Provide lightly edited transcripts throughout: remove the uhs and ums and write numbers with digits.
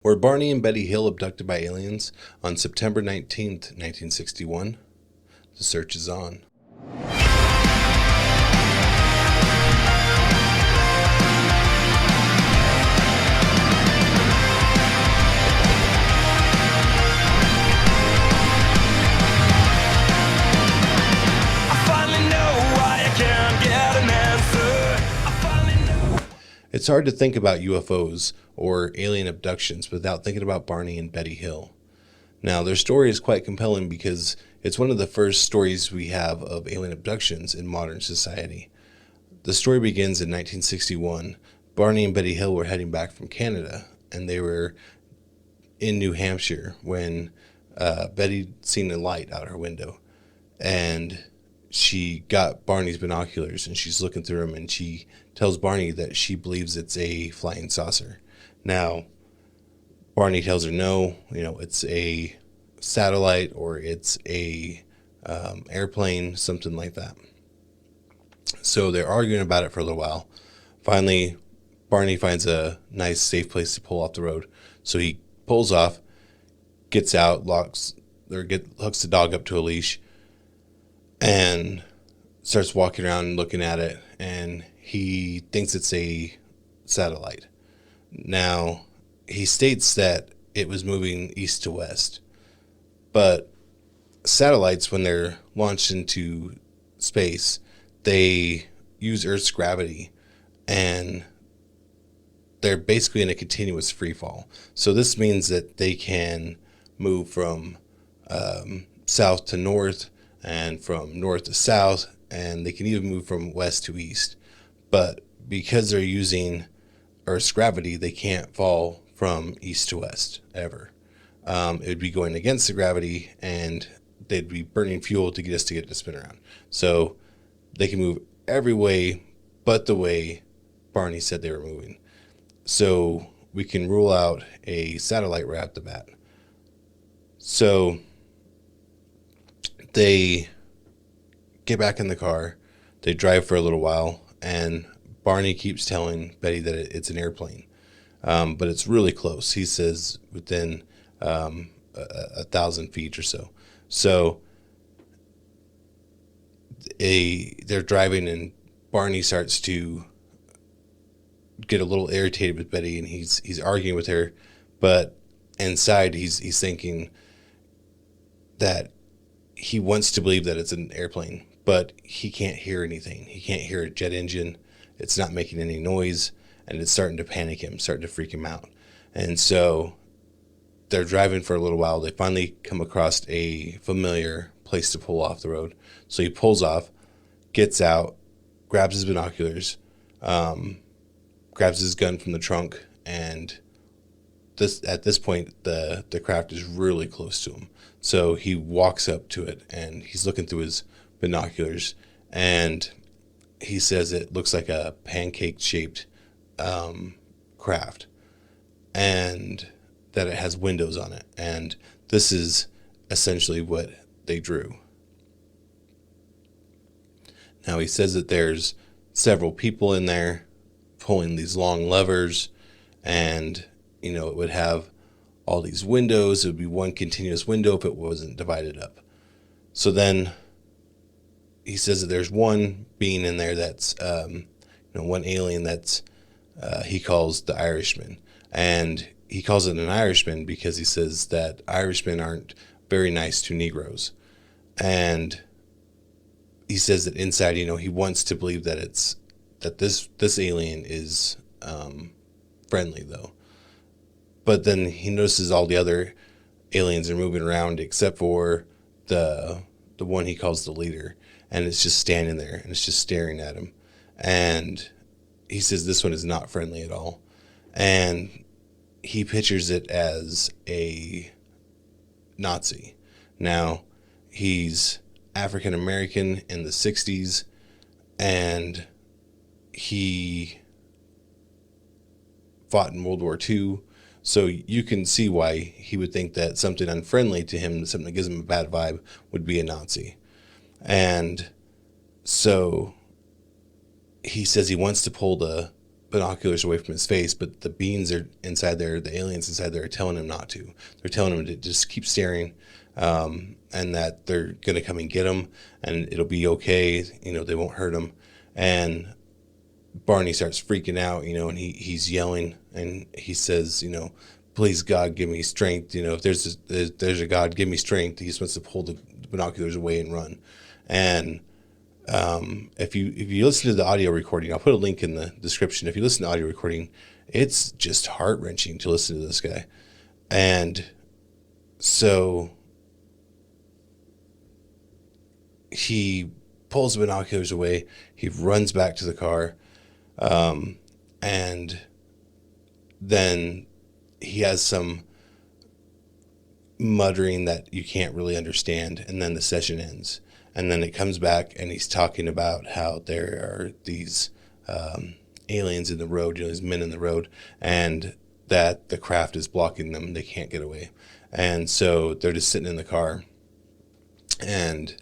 Were Barney and Betty Hill abducted by aliens on September 19th, 1961? The search is on. It's hard to think about UFOs or alien abductions without thinking about Barney and Betty Hill. Now, their story is quite compelling because it's one of the first stories we have of alien abductions in modern society. The story begins in 1961. Barney and Betty Hill were heading back from Canada, and they were in New Hampshire when Betty seen a light out her window, and she got Barney's binoculars and she's looking through them, and she tells Barney that she believes it's a flying saucer. Now, Barney tells her no, it's a satellite or it's a airplane, something like that. So they're arguing about it for a little while. Finally, Barney finds a nice, safe place to pull off the road. So he pulls off, gets out, hooks the dog up to a leash, and starts walking around and looking at it, and he thinks it's a satellite. Now, he states that it was moving east to west, but satellites, when they're launched into space, they use Earth's gravity, and they're basically in a continuous free fall. So this means that they can move from south to north, and from north to south, and they can even move from west to east. But because they're using Earth's gravity, they can't fall from east to west ever. It would be going against the gravity, and they'd be burning fuel to get it to spin around. So they can move every way but the way Barney said they were moving. So we can rule out a satellite right off the bat. So they get back in the car, they drive for a little while, and Barney keeps telling Betty that it's an airplane, but it's really close. He says within 1,000 feet or so. So they're driving, and Barney starts to get a little irritated with Betty, and he's arguing with her, but inside he's thinking that he wants to believe that it's an airplane, but he can't hear anything. He can't hear a jet engine. It's not making any noise, and it's starting to panic him, starting to freak him out. And so they're driving for a little while. They finally come across a familiar place to pull off the road. So he pulls off, gets out, grabs his binoculars, grabs his gun from the trunk, and at this point, the craft is really close to him. So he walks up to it, and he's looking through his binoculars, and he says it looks like a pancake-shaped craft, and that it has windows on it. And this is essentially what they drew. Now, he says that there's several people in there pulling these long levers, and it would have all these windows. It would be one continuous window if it wasn't divided up. So then he says that there's one being in there that's, one alien that's he calls the Irishman. And he calls it an Irishman because he says that Irishmen aren't very nice to Negroes. And he says that inside, he wants to believe that this alien is friendly, though. But then he notices all the other aliens are moving around except for the one he calls the leader, and it's just standing there, and it's just staring at him. And he says this one is not friendly at all. And he pictures it as a Nazi. Now, he's African American in the 60s, and he fought in World War II. So you can see why he would think that something unfriendly to him, something that gives him a bad vibe, would be a Nazi. And so he says he wants to pull the binoculars away from his face, but the beings are inside there, the aliens inside there are telling him not to. They're telling him to just keep staring, and that they're going to come and get him, and it'll be okay. They won't hurt him. And Barney starts freaking out, and he's yelling, and he says, please, God, give me strength. If there's a God, give me strength. He just wants to pull the binoculars away and run. And if you listen to the audio recording, I'll put a link in the description. If you listen to the audio recording, it's just heart-wrenching to listen to this guy. And so he pulls the binoculars away. He runs back to the car. And then he has some muttering that you can't really understand. And then the session ends. And then it comes back, and he's talking about how there are these aliens in the road, these men in the road, and that the craft is blocking them. They can't get away. And so they're just sitting in the car, and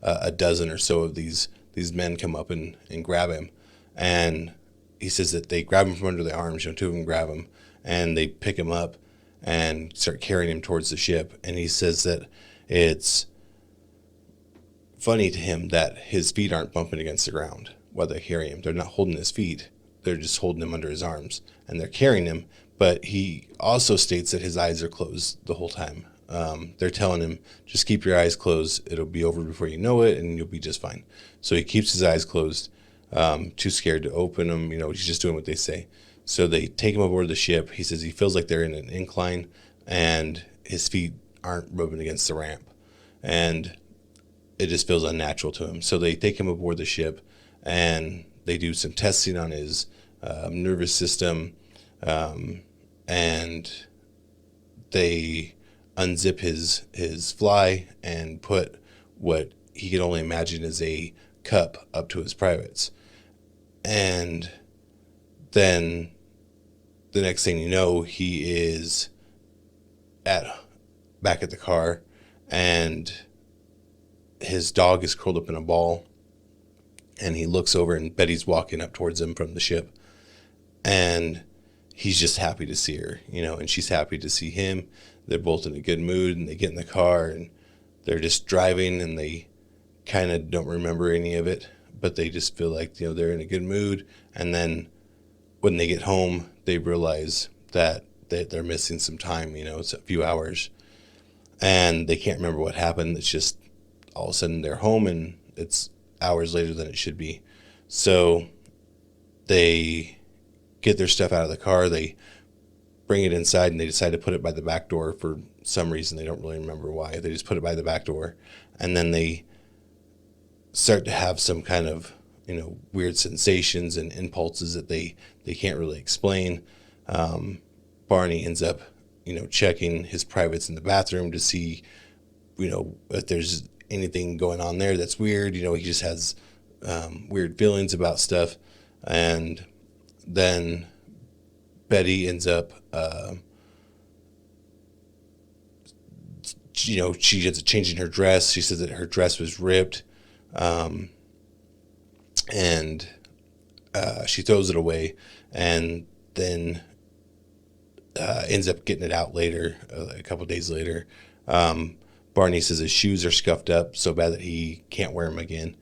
a dozen or so of these men come up and grab him. And he says that they grab him from under the arms, two of them grab him, and they pick him up and start carrying him towards the ship. And he says that it's funny to him that his feet aren't bumping against the ground while they're carrying him. They're not holding his feet. They're just holding him under his arms, and they're carrying him. But he also states that his eyes are closed the whole time. They're telling him, just keep your eyes closed. It'll be over before you know it, and you'll be just fine. So he keeps his eyes closed, too scared to open them. He's just doing what they say. So they take him aboard the ship. He says he feels like they're in an incline, and his feet aren't rubbing against the ramp. And it just feels unnatural to him. So they take him aboard the ship, and they do some testing on his nervous system, and they unzip his fly and put what he could only imagine as a cup up to his privates. And then the next thing you know, he is back at the car, and his dog is curled up in a ball, and he looks over, and Betty's walking up towards him from the ship, and he's just happy to see her, and she's happy to see him. They're both in a good mood, and they get in the car, and they're just driving, and they kind of don't remember any of it, but they just feel like, they're in a good mood. And then when they get home, they realize that they're missing some time, it's a few hours, and they can't remember what happened. It's just all of a sudden they're home, and it's hours later than it should be. So they get their stuff out of the car, they bring it inside, and they decide to put it by the back door for some reason. They don't really remember why. They just put it by the back door, and then they start to have some kind of weird sensations and impulses that they can't really explain. Barney ends up checking his privates in the bathroom to see if there's anything going on there that's weird. He just has weird feelings about stuff. And then Betty ends up she ends up changing her dress. She says that her dress was ripped, and she throws it away, and then ends up getting it out later, a couple days later. Barney says his shoes are scuffed up so bad that he can't wear them again.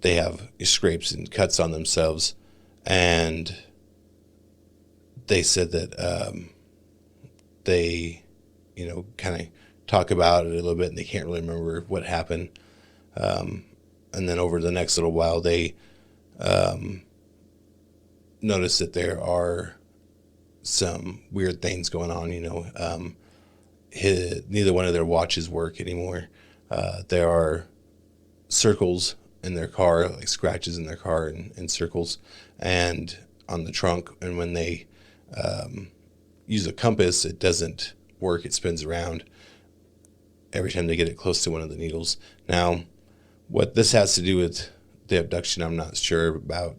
They have scrapes and cuts on themselves, and they said that they, kind of talk about it a little bit, and they can't really remember what happened. And then over the next little while, they notice that there are some weird things going on. Neither one of their watches work anymore. There are circles in their car, like scratches in their car and circles, and on the trunk. And when they use a compass, it doesn't work. It spins around every time they get it close to one of the needles. Now, what this has to do with the abduction, I'm not sure about.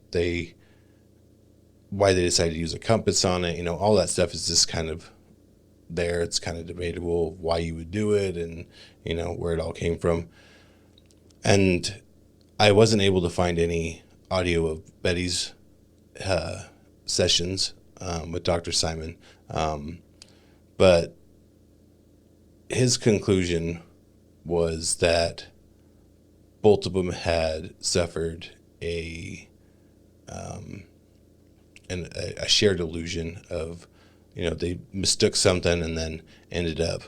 Why they decided to use a compass on it, all that stuff is just kind of there. It's kind of debatable why you would do it, and where it all came from. And I wasn't able to find any audio of Betty's sessions with Dr. Simon. But his conclusion was that both of them had suffered a shared illusion of, they mistook something and then ended up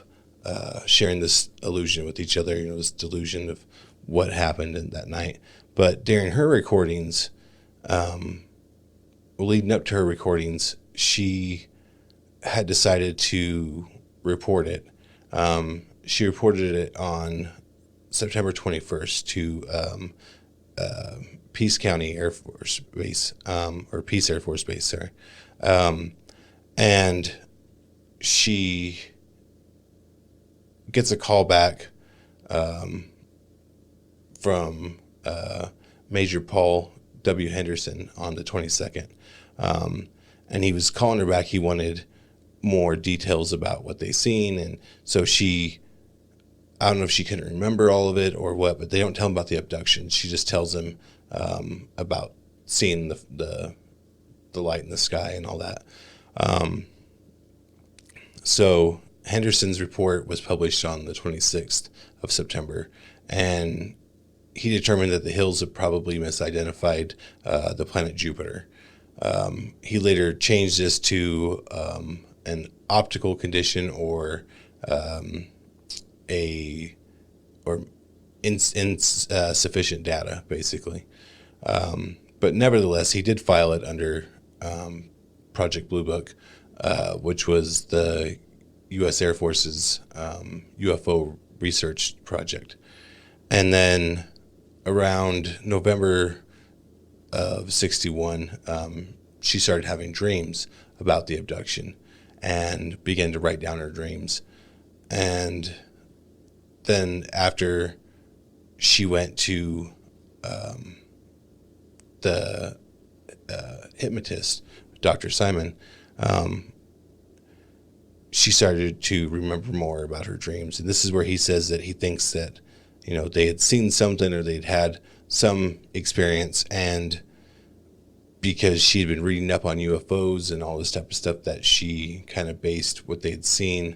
sharing this illusion with each other, this delusion of what happened in that night. But during her recordings, leading up to her recordings, she had decided to report it. She reported it on September 21st to Peace County Air Force Base, or Peace Air Force Base, sorry. And she gets a call back from Major Paul W. Henderson on the 22nd. And he was calling her back. He wanted more details about what they seen. And so I don't know if she couldn't remember all of it or what, but they don't tell him about the abduction. She just tells him about seeing the light in the sky and all that. So Henderson's report was published on the 26th of September, and he determined that the Hills had probably misidentified the planet Jupiter. He later changed this to an optical condition or insufficient data, basically. But nevertheless, he did file it under Project Blue Book, which was the U.S. Air Force's UFO research project. And then around November of 61, she started having dreams about the abduction and began to write down her dreams. And then after she went to the hypnotist, Dr. Simon, she started to remember more about her dreams. And this is where he says that he thinks that, they had seen something or they'd had some experience, and because she had been reading up on UFOs and all this type of stuff, that she kind of based what they'd seen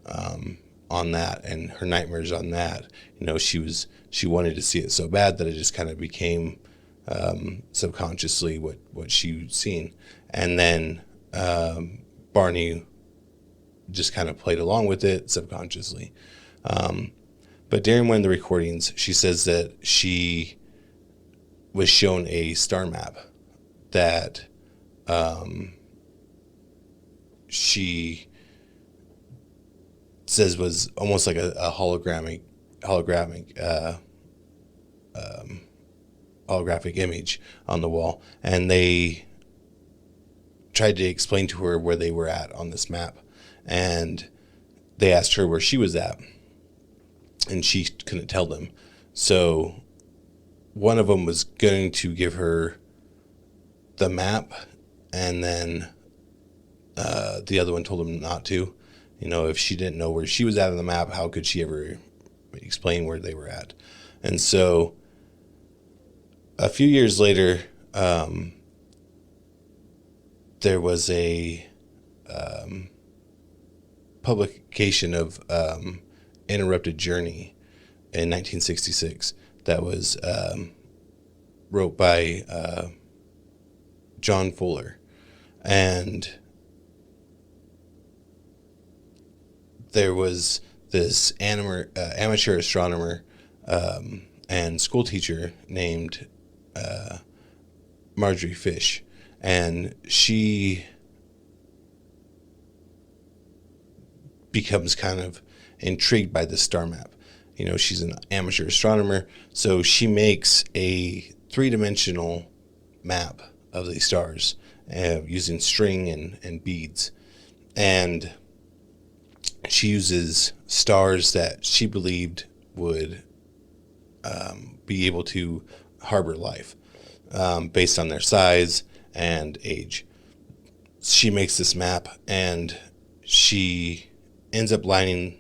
on that, and her nightmares on that. She wanted to see it so bad that it just kind of became subconsciously what she'd seen. And then Barney just kind of played along with it subconsciously. But during one of the recordings, she says that she was shown a star map that she says was almost like a holographic image on the wall. And they tried to explain to her where they were at on this map. And they asked her where she was at, and she couldn't tell them. So one of them was going to give her the map, and then the other one told him not to. If she didn't know where she was at on the map, how could she ever explain where they were at? And so a few years later, there was a publication of Interrupted Journey in 1966 that was wrote by John Fuller. And there was this amateur astronomer and school teacher named Marjorie Fish, and she becomes kind of intrigued by this star map. She's an amateur astronomer, so she makes a 3-dimensional map of the stars using string and beads. And she uses stars that she believed would be able to harbor life based on their size and age. She makes this map, and she ends up lining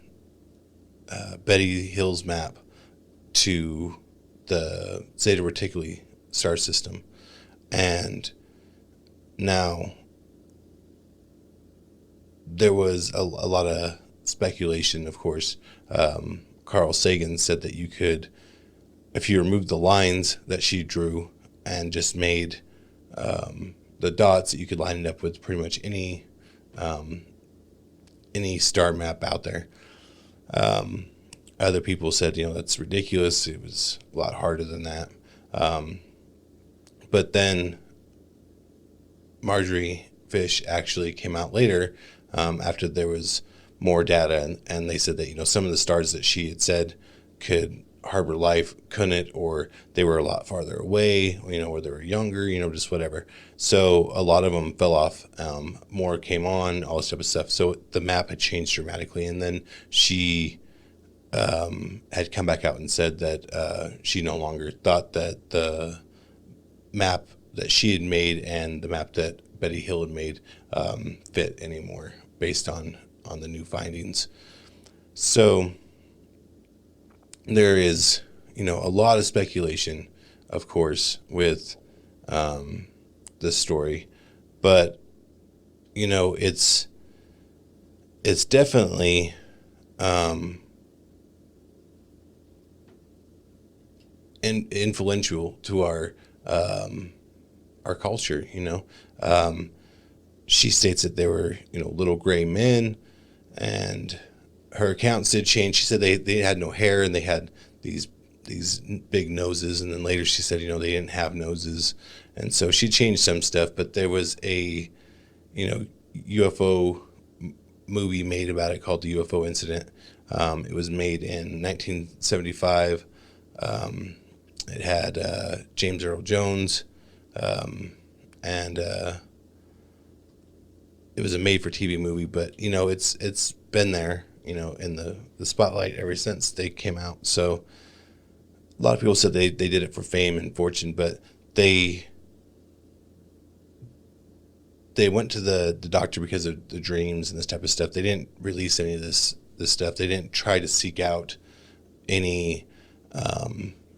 Betty Hill's map to the Zeta Reticuli star system. And Now, there was a lot of speculation, of course. Carl Sagan said that you could, if you removed the lines that she drew and just made the dots, that you could line it up with pretty much any star map out there. Other people said, that's ridiculous. It was a lot harder than that. But then Marjorie Fish actually came out later, after there was more data, and they said that some of the stars that she had said could harbor life couldn't, or they were a lot farther away, or they were younger, just whatever. So a lot of them fell off. More came on, all this type of stuff. So the map had changed dramatically, and then she had come back out and said that she no longer thought that the map that she had made and the map that Betty Hill had made fit anymore, based on the new findings. So there is, a lot of speculation, of course, with this story, but it's definitely influential to our culture. She states that there were little gray men, and her accounts did change. She said they had no hair and they had these big noses, and then later she said they didn't have noses, and so she changed some stuff. But there was a UFO movie made about it called The UFO Incident. It was made in 1975. It had James Earl Jones, and it was a made-for-TV movie. But it's been there, in the spotlight ever since they came out. So a lot of people said they did it for fame and fortune, but they went to the doctor because of the dreams and this type of stuff. They didn't release any of this stuff. They didn't try to seek out any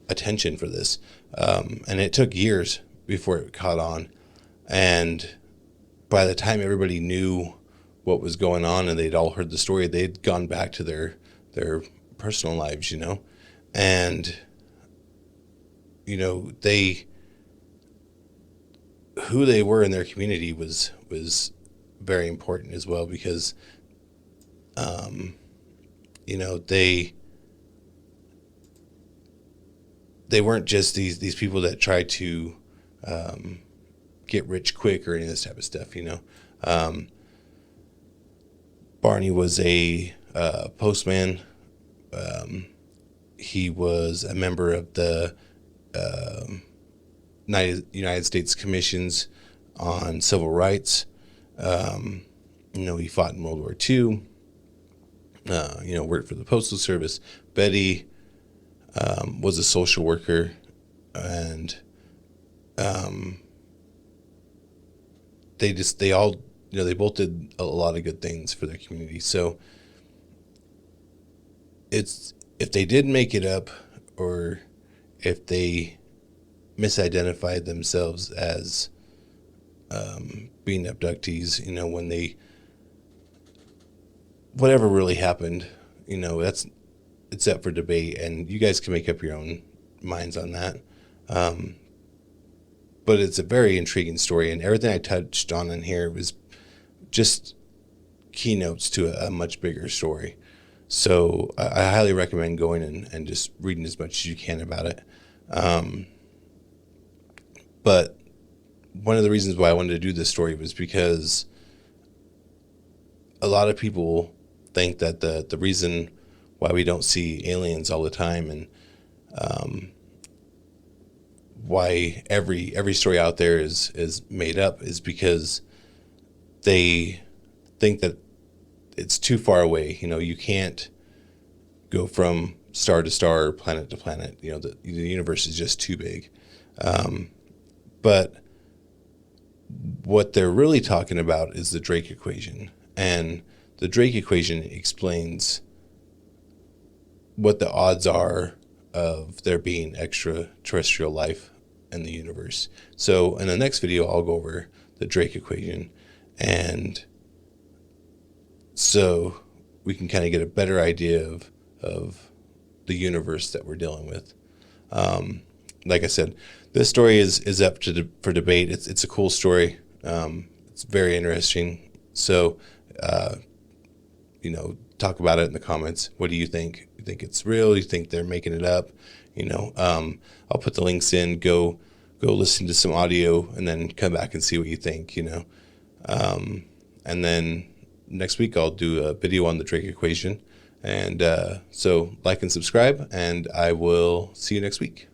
attention for this, and it took years before it caught on. And by the time everybody knew what was going on and they'd all heard the story, they'd gone back to their personal lives, and who they were in their community was very important as well, because they weren't just these people that tried to get rich quick or any of this type of stuff. Barney was a postman. He was a member of the United States Commissions on Civil Rights. He fought in World War II. Worked for the Postal Service. Betty was a social worker, and they all they both did a lot of good things for their community. So if they did make it up, or if they misidentified themselves as being abductees, when they, whatever really happened, it's up for debate, and you guys can make up your own minds on that. But it's a very intriguing story, and everything I touched on in here was just keynotes to a much bigger story. So I highly recommend going and just reading as much as you can about it. But one of the reasons why I wanted to do this story was because a lot of people think that the reason why we don't see aliens all the time, and why every story out there is made up, is because they think that it's too far away. You can't go from star to star, planet to planet. The universe is just too big. But what they're really talking about is the Drake equation. And the Drake equation explains what the odds are of there being extraterrestrial life in the universe. So in the next video, I'll go over the Drake equation. And so we can kind of get a better idea of the universe that we're dealing with. Like I said, this story is up for debate. It's a cool story. It's very interesting. So, talk about it in the comments. What do you think? You think it's real? You think they're making it up? I'll put the links in. Go listen to some audio, and then come back and see what you think. And then next week I'll do a video on the Drake equation. And so like and subscribe, and I will see you next week.